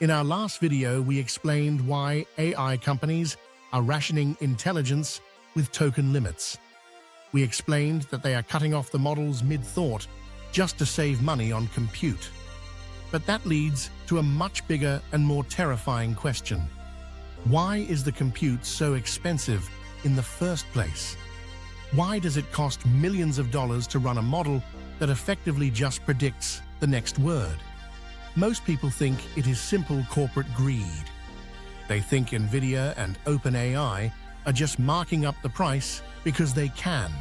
In our last video, we explained why AI companies are rationing intelligence with token limits. We explained that they are cutting off the models mid-thought just to save money on compute. But that leads to a much bigger and more terrifying question. Why is the compute so expensive in the first place? Why does it cost millions of dollars to run a model that effectively just predicts the next word? Most people think it is simple corporate greed. They think NVIDIA and OpenAI are just marking up the price because they can.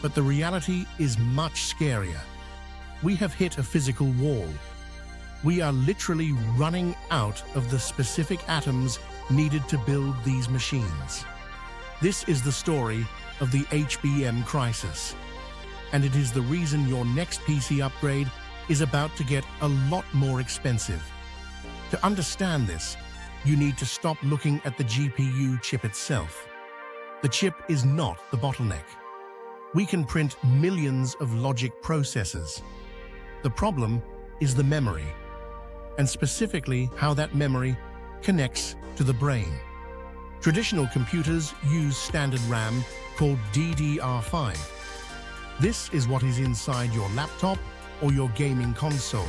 But the reality is much scarier. We have hit a physical wall. We are literally running out of the specific atoms needed to build these machines. This is the story of the HBM crisis. And it is the reason your next PC upgrade is about to get a lot more expensive. To understand this, you need to stop looking at the GPU chip itself. The chip is not the bottleneck. We can print millions of logic processors. The problem is the memory, and specifically how that memory connects to the brain. Traditional computers use standard RAM called DDR5. This is what is inside your laptop or your gaming console.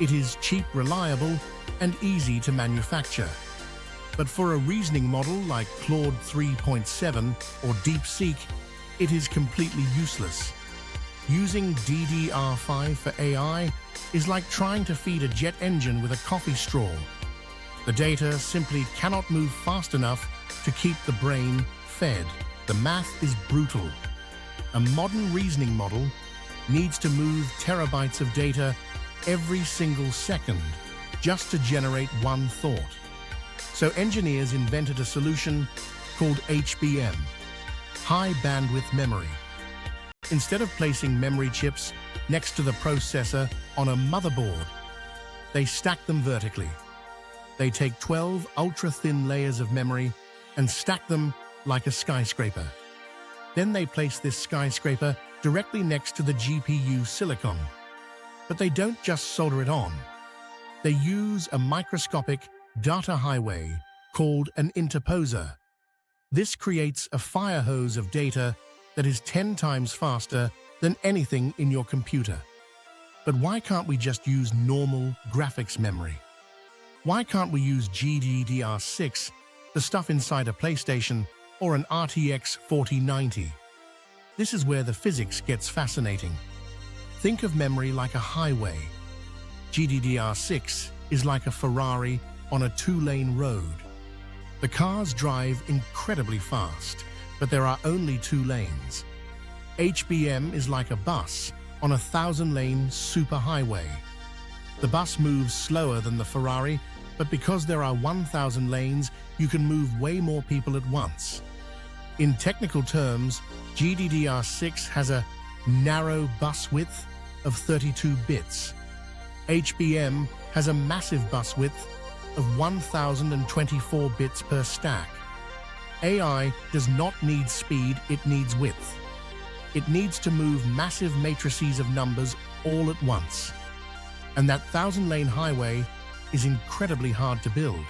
It is cheap, reliable, and easy to manufacture. But for a reasoning model like Claude 3.7 or DeepSeek, it is completely useless. Using DDR5 for AI is like trying to feed a jet engine with a coffee straw. The data simply cannot move fast enough to keep the brain fed. The math is brutal. A modern reasoning model needs to move terabytes of data every single second just to generate one thought. So engineers invented a solution called HBM, high bandwidth memory. Instead of placing memory chips next to the processor on a motherboard, they stack them vertically. They take 12 ultra-thin layers of memory and stack them like a skyscraper. Then they place this skyscraper directly next to the GPU silicon. But they don't just solder it on. They use a microscopic data highway called an interposer. This creates a fire hose of data that is 10 times faster than anything in your computer. But why can't we just use normal graphics memory? Why can't we use GDDR6, the stuff inside a PlayStation, or an RTX 4090? This is where the physics gets fascinating. Think of memory like a highway. GDDR6 is like a Ferrari on a two-lane road. The cars drive incredibly fast, but there are only 2 lanes. HBM is like a bus on a 1,000-lane superhighway. The bus moves slower than the Ferrari, but because there are 1,000 lanes, you can move way more people at once. In technical terms, GDDR6 has a narrow bus width of 32 bits. HBM has a massive bus width of 1,024 bits per stack. AI does not need speed, it needs width. It needs to move massive matrices of numbers all at once. And that 1,000-lane highway is incredibly hard to build.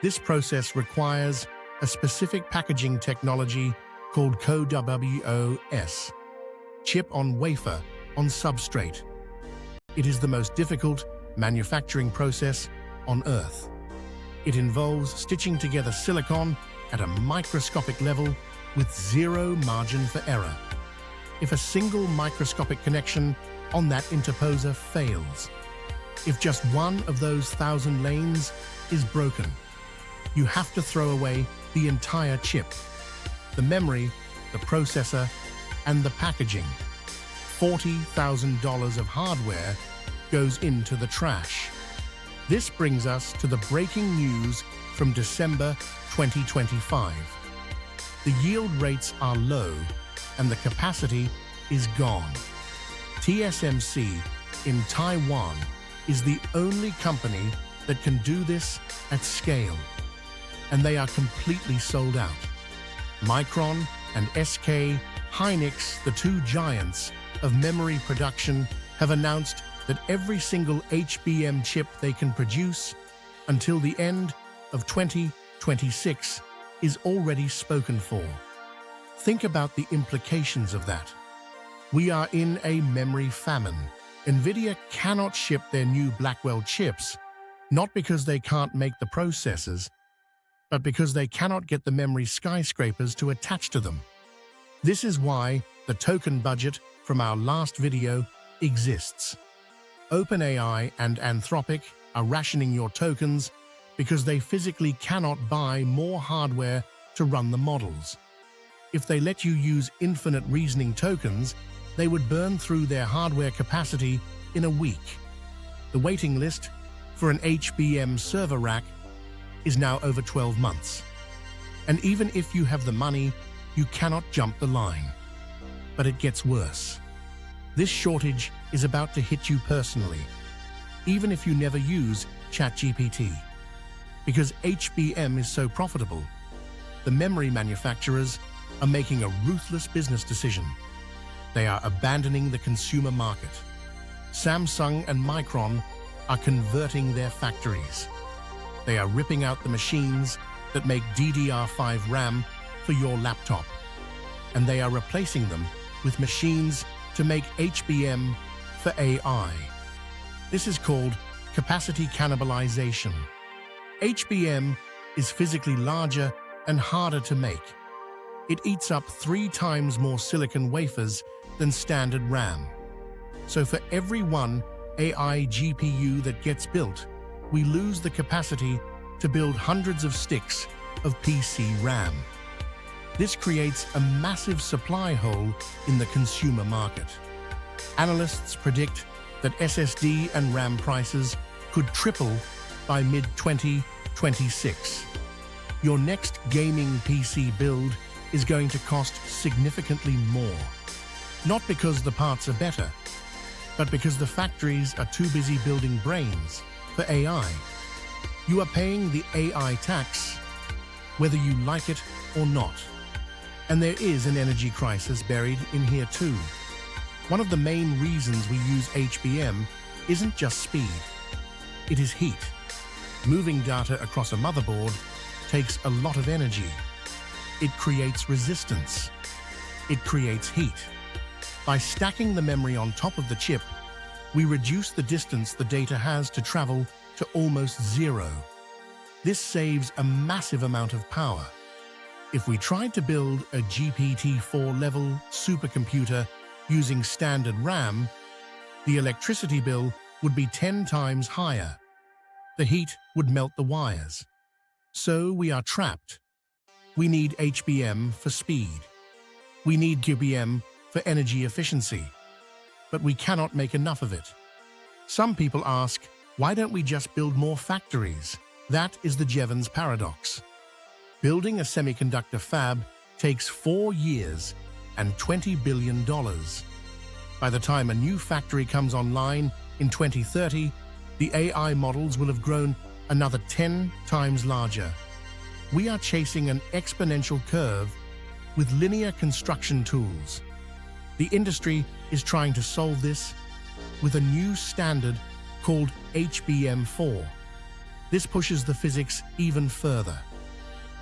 This process requires a specific packaging technology called CoWoS, chip on wafer on substrate. It is the most difficult manufacturing process on Earth. It involves stitching together silicon at a microscopic level with zero margin for error. If a single microscopic connection on that interposer fails, if just one of those 1,000 lanes is broken, you have to throw away the entire chip, the memory, the processor, and the packaging. $40,000 of hardware goes into the trash. This brings us to the breaking news from December 2025. The yield rates are low and the capacity is gone. TSMC in Taiwan is the only company that can do this at scale, and they are completely sold out. Micron and SK Hynix, the 2 giants of memory production, have announced that every single HBM chip they can produce until the end of 2026 is already spoken for. Think about the implications of that. We are in a memory famine. NVIDIA cannot ship their new Blackwell chips, not because they can't make the processors, but because they cannot get the memory skyscrapers to attach to them. This is why the token budget from our last video exists. OpenAI and Anthropic are rationing your tokens because they physically cannot buy more hardware to run the models. If they let you use infinite reasoning tokens, they would burn through their hardware capacity in a week. The waiting list for an HBM server rack is now over 12 months. And even if you have the money, you cannot jump the line. But it gets worse. This shortage is about to hit you personally, even if you never use ChatGPT. Because HBM is so profitable, the memory manufacturers are making a ruthless business decision. They are abandoning the consumer market. Samsung and Micron are converting their factories. They are ripping out the machines that make DDR5 RAM for your laptop, and they are replacing them with machines to make HBM for AI. This is called capacity cannibalization. HBM is physically larger and harder to make. It eats up 3 times more silicon wafers than standard RAM. So for every one AI GPU that gets built, we lose the capacity to build hundreds of sticks of PC RAM. This creates a massive supply hole in the consumer market. Analysts predict that SSD and RAM prices could triple by mid-2026. Your next gaming PC build is going to cost significantly more. Not because the parts are better, but because the factories are too busy building brains for AI. You are paying the AI tax, whether you like it or not. And there is an energy crisis buried in here too. One of the main reasons we use HBM isn't just speed, it is heat. Moving data across a motherboard takes a lot of energy. It creates resistance. It creates heat. By stacking the memory on top of the chip, we reduce the distance the data has to travel to almost zero. This saves a massive amount of power. If we tried to build a GPT-4 level supercomputer using standard RAM, the electricity bill would be 10 times higher. The heat would melt the wires. So we are trapped. We need HBM for speed. We need QBM for energy efficiency. But we cannot make enough of it. Some people ask, why don't we just build more factories? That is the Jevons paradox. Building a semiconductor fab takes 4 years and $20 billion. By the time a new factory comes online in 2030, the AI models will have grown another 10 times larger. We are chasing an exponential curve with linear construction tools. The industry is trying to solve this with a new standard called HBM4. This pushes the physics even further.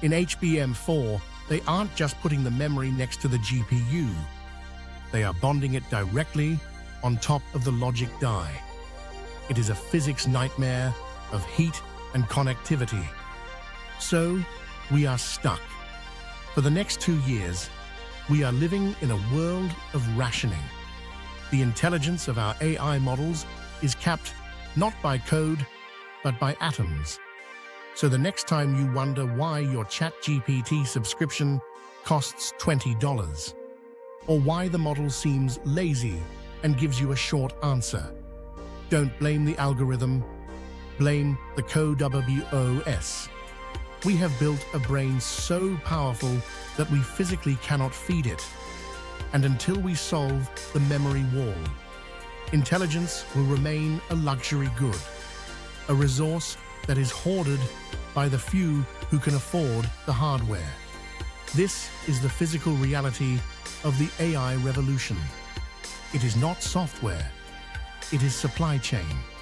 In HBM4, they aren't just putting the memory next to the GPU. They are bonding it directly on top of the logic die. It is a physics nightmare of heat and connectivity. So, we are stuck. For the next 2 years, we are living in a world of rationing. The intelligence of our AI models is capped not by code, but by atoms. So the next time you wonder why your ChatGPT subscription costs $20, or why the model seems lazy and gives you a short answer, don't blame the algorithm, blame the CoWoS. We have built a brain so powerful that we physically cannot feed it. And until we solve the memory wall, intelligence will remain a luxury good, a resource that is hoarded by the few who can afford the hardware. This is the physical reality of the AI revolution. It is not software. It is supply chain.